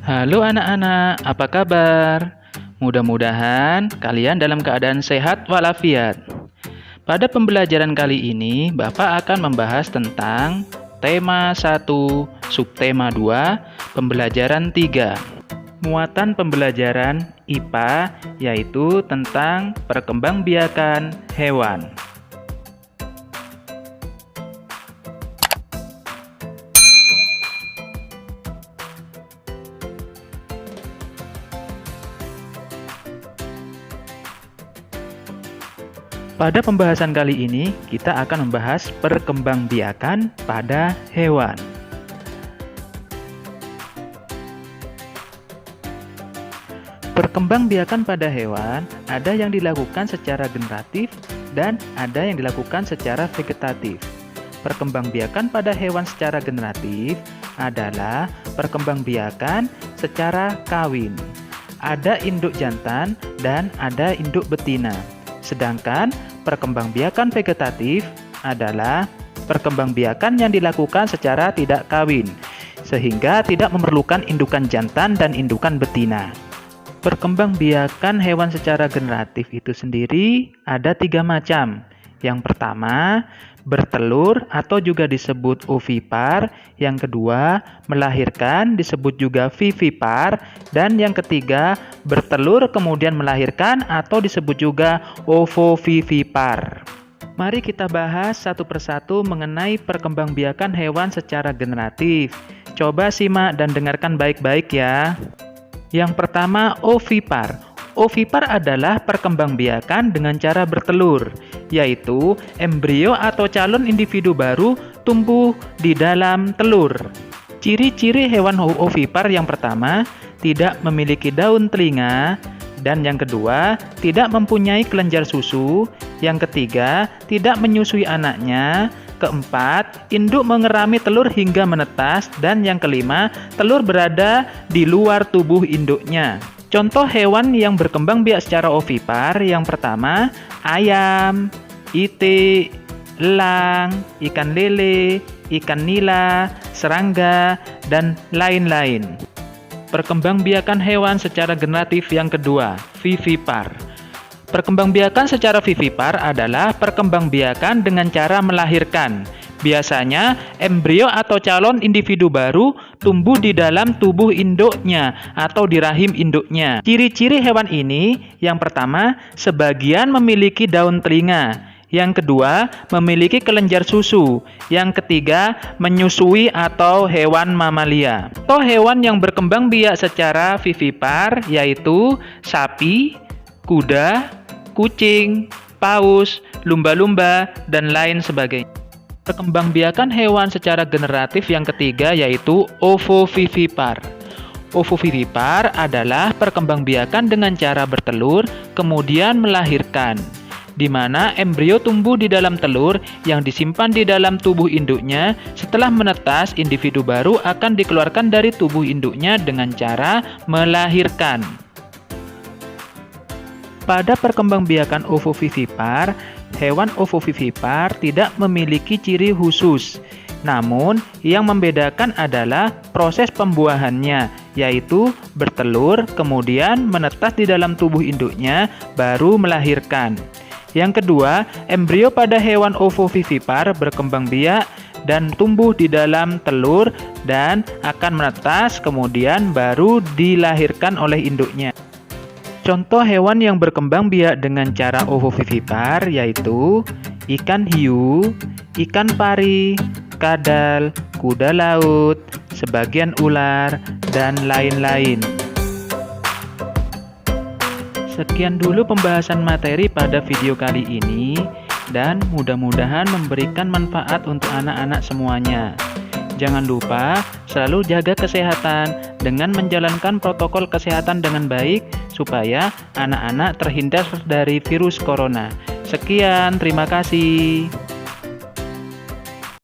Halo anak-anak, apa kabar? Mudah-mudahan kalian dalam keadaan sehat walafiat. Pada pembelajaran kali ini, Bapak akan membahas tentang tema 1, subtema 2, pembelajaran 3. Muatan pembelajaran IPA yaitu tentang perkembangbiakan hewan. Pada pembahasan kali ini, kita akan membahas perkembangbiakan pada hewan. Perkembangbiakan pada hewan ada yang dilakukan secara generatif dan ada yang dilakukan secara vegetatif. Perkembangbiakan pada hewan secara generatif adalah perkembangbiakan secara kawin. Ada induk jantan dan ada induk betina. Sedangkan perkembangbiakan vegetatif adalah perkembangbiakan yang dilakukan secara tidak kawin, sehingga tidak memerlukan indukan jantan dan indukan betina. Perkembangbiakan hewan secara generatif itu sendiri ada 3 macam. Yang pertama, bertelur atau juga disebut ovipar. Yang kedua, melahirkan disebut juga vivipar. Dan yang ketiga, bertelur kemudian melahirkan atau disebut juga ovovivipar. Mari kita bahas satu persatu mengenai perkembangbiakan hewan secara generatif. Coba simak dan dengarkan baik-baik ya. Yang pertama, ovipar. Ovipar adalah perkembangbiakan dengan cara bertelur, yaitu embrio atau calon individu baru tumbuh di dalam telur. Ciri-ciri hewan ovipar yang pertama, tidak memiliki daun telinga, dan yang kedua, tidak mempunyai kelenjar susu, yang ketiga, tidak menyusui anaknya, keempat, induk mengerami telur hingga menetas, dan yang kelima, telur berada di luar tubuh induknya. Contoh hewan yang berkembang biak secara ovipar yang pertama, ayam, itik, elang, ikan lele, ikan nila, serangga, dan lain-lain. Perkembangbiakan hewan secara generatif yang kedua, vivipar. Perkembangbiakan secara vivipar adalah perkembangbiakan dengan cara melahirkan. Biasanya, embrio atau calon individu baru tumbuh di dalam tubuh induknya atau di rahim induknya. Ciri-ciri hewan ini, yang pertama, sebagian memiliki daun telinga. Yang kedua, memiliki kelenjar susu. Yang ketiga, menyusui atau hewan mamalia. Contoh hewan yang berkembang biak secara vivipar yaitu sapi, kuda, kucing, paus, lumba-lumba, dan lain sebagainya. Perkembangbiakan hewan secara generatif yang ketiga yaitu ovovivipar. Ovovivipar adalah perkembangbiakan dengan cara bertelur kemudian melahirkan, di mana embrio tumbuh di dalam telur yang disimpan di dalam tubuh induknya. Setelah menetas, individu baru akan dikeluarkan dari tubuh induknya dengan cara melahirkan. Pada perkembangbiakan ovovivipar, hewan ovovivipar tidak memiliki ciri khusus. Namun, yang membedakan adalah proses pembuahannya, yaitu bertelur, kemudian menetas di dalam tubuh induknya, baru melahirkan. Yang kedua, embrio pada hewan ovovivipar berkembang biak dan tumbuh di dalam telur dan akan menetas, kemudian baru dilahirkan oleh induknya. Contoh hewan yang berkembang biak dengan cara ovovivipar yaitu ikan hiu, ikan pari, kadal, kuda laut, sebagian ular, dan lain-lain. Sekian dulu pembahasan materi pada video kali ini dan mudah-mudahan memberikan manfaat untuk anak-anak semuanya. Jangan lupa selalu jaga kesehatan dengan menjalankan protokol kesehatan dengan baik supaya anak-anak terhindar dari virus corona. Sekian, terima kasih.